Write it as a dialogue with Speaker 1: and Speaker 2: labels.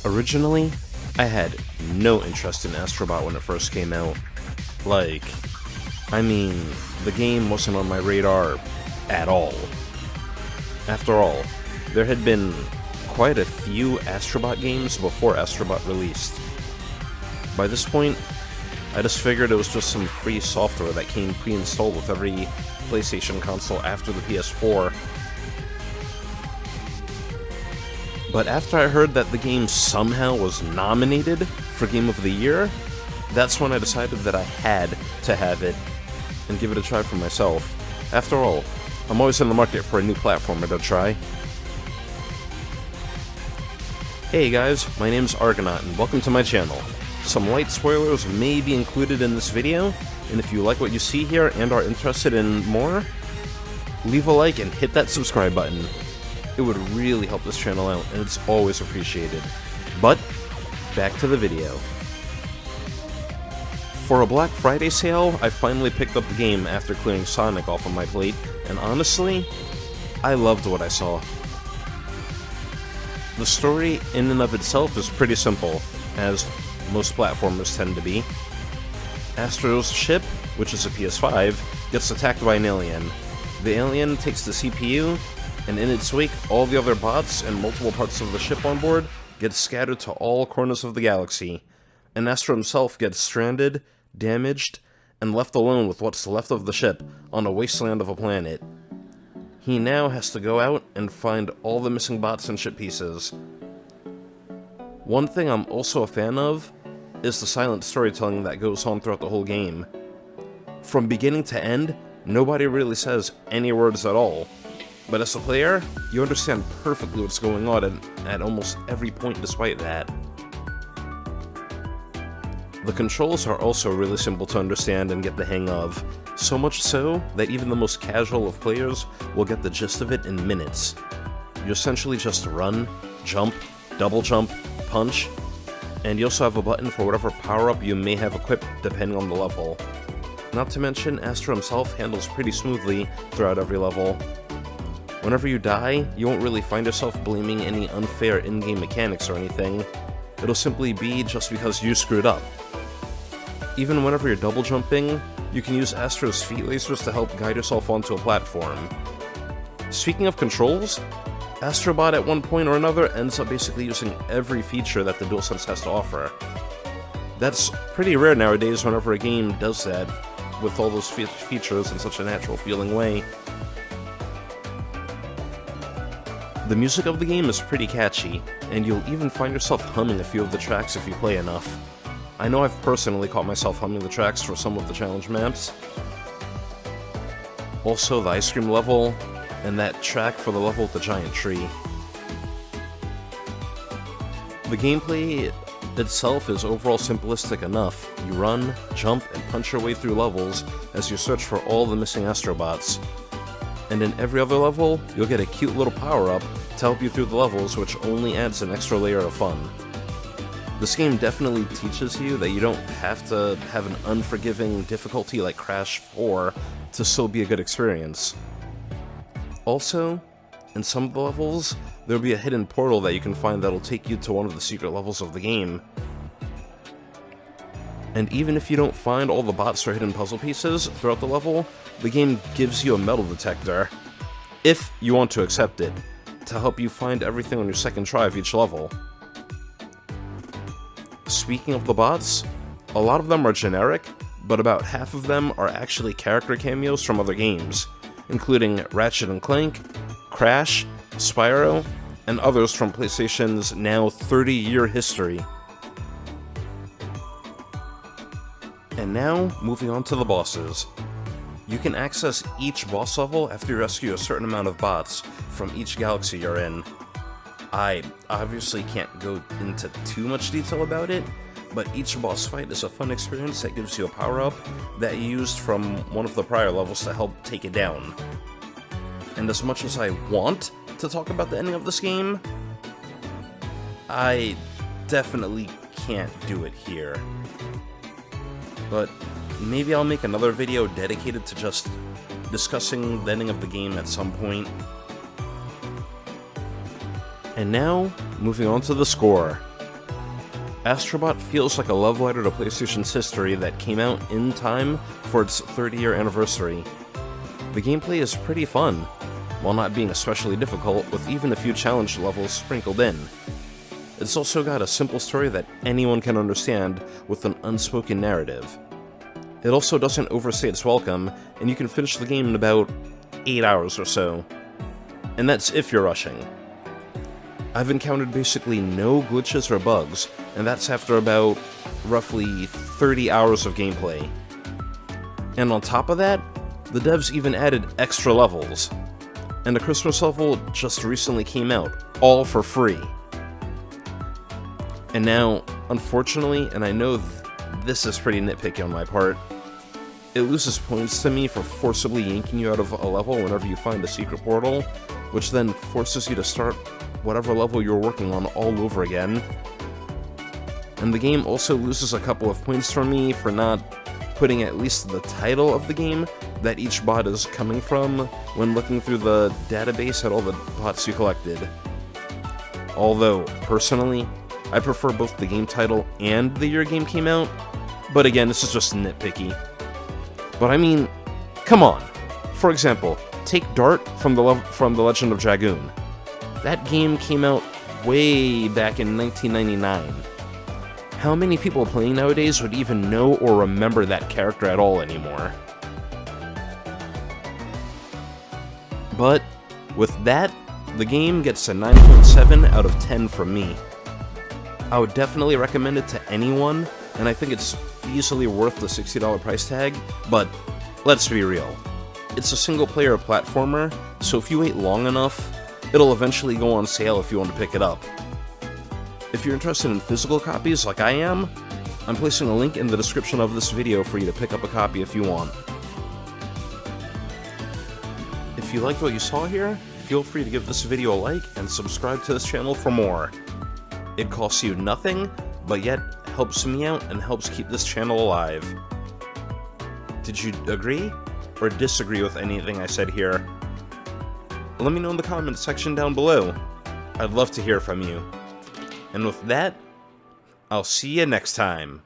Speaker 1: Originally, I had no interest in Astro Bot when it first came out. The game wasn't on my radar at all. After all, there had been quite a few Astro Bot games before Astro Bot released. By this point, I just figured it was just some free software that came pre-installed with every PlayStation console after the PS4. But after I heard that the game somehow was nominated for Game of the Year, that's when I decided that I had to have it and give it a try for myself. After all, I'm always in the market for a new platformer to try. Hey guys, my name's Argonaut and welcome to my channel. Some light spoilers may be included in this video, and if you like what you see here and are interested in more, leave a like and hit that subscribe button. It would really help this channel out, and it's always appreciated. But, back to the video. For a Black Friday sale, I finally picked up the game after clearing Sonic off of my plate, and honestly, I loved what I saw. The story in and of itself is pretty simple, as most platformers tend to be. Astro's ship, which is a PS5, gets attacked by an alien. The alien takes the CPU, and in its wake, all the other bots and multiple parts of the ship on board get scattered to all corners of the galaxy, and Astro himself gets stranded, damaged, and left alone with what's left of the ship on a wasteland of a planet. He now has to go out and find all the missing bots and ship pieces. One thing I'm also a fan of is the silent storytelling that goes on throughout the whole game. From beginning to end, nobody really says any words at all. But as a player, you understand perfectly what's going on at almost every point despite that. The controls are also really simple to understand and get the hang of, so much so that even the most casual of players will get the gist of it in minutes. You essentially just run, jump, double jump, punch, and you also have a button for whatever power-up you may have equipped depending on the level. Not to mention, Astro himself handles pretty smoothly throughout every level. Whenever you die, you won't really find yourself blaming any unfair in-game mechanics or anything. It'll simply be just because you screwed up. Even whenever you're double jumping, you can use Astro's feet lasers to help guide yourself onto a platform. Speaking of controls, Astro Bot at one point or another ends up basically using every feature that the DualSense has to offer. That's pretty rare nowadays whenever a game does that, with all those features in such a natural feeling way. The music of the game is pretty catchy, and you'll even find yourself humming a few of the tracks if you play enough. I know I've personally caught myself humming the tracks for some of the challenge maps. Also the ice cream level, and that track for the level with the giant tree. The gameplay itself is overall simplistic enough. You run, jump, and punch your way through levels as you search for all the missing Astrobots. And in every other level, you'll get a cute little power-up to help you through the levels, which only adds an extra layer of fun. This game definitely teaches you that you don't have to have an unforgiving difficulty like Crash 4 to still be a good experience. Also, in some of the levels, there'll be a hidden portal that you can find that'll take you to one of the secret levels of the game. And even if you don't find all the bots or hidden puzzle pieces throughout the level, the game gives you a metal detector, if you want to accept it, to help you find everything on your second try of each level. Speaking of the bots, a lot of them are generic, but about half of them are actually character cameos from other games, including Ratchet & Clank, Crash, Spyro, and others from PlayStation's now 30-year history. And now, moving on to the bosses. You can access each boss level after you rescue a certain amount of bots from each galaxy you're in. I obviously can't go into too much detail about it, but each boss fight is a fun experience that gives you a power-up that you used from one of the prior levels to help take it down. And as much as I want to talk about the ending of this game, I definitely can't do it here. But maybe I'll make another video dedicated to just discussing the ending of the game at some point. And now, moving on to the score. Astro Bot feels like a love letter to PlayStation's history that came out in time for its 30-year anniversary. The gameplay is pretty fun, while not being especially difficult, with even a few challenge levels sprinkled in. It's also got a simple story that anyone can understand with an unspoken narrative. It also doesn't overstay its welcome, and you can finish the game in about 8 hours or so. And that's if you're rushing. I've encountered basically no glitches or bugs, and that's after about roughly 30 hours of gameplay. And on top of that, the devs even added extra levels. And the Christmas level just recently came out, all for free. And now, unfortunately, and I know this is pretty nitpicky on my part, it loses points to me for forcibly yanking you out of a level whenever you find a secret portal, which then forces you to start whatever level you're working on all over again. And the game also loses a couple of points from me for not putting at least the title of the game that each bot is coming from when looking through the database at all the bots you collected. Although, personally, I prefer both the game title and the year game came out, but again, this is just nitpicky. But I mean, come on. For example, take Dart from the Legend of Dragoon. That game came out way back in 1999. How many people playing nowadays would even know or remember that character at all anymore? But with that, the game gets a 9.7 out of 10 from me. I would definitely recommend it to anyone, and I think it's easily worth the $60 price tag, but let's be real. It's a single-player platformer, so if you wait long enough, it'll eventually go on sale if you want to pick it up. If you're interested in physical copies like I am, I'm placing a link in the description of this video for you to pick up a copy if you want. If you liked what you saw here, feel free to give this video a like and subscribe to this channel for more. It costs you nothing, but yet helps me out and helps keep this channel alive. Did you agree or disagree with anything I said here? Let me know in the comments section down below. I'd love to hear from you. And with that, I'll see you next time.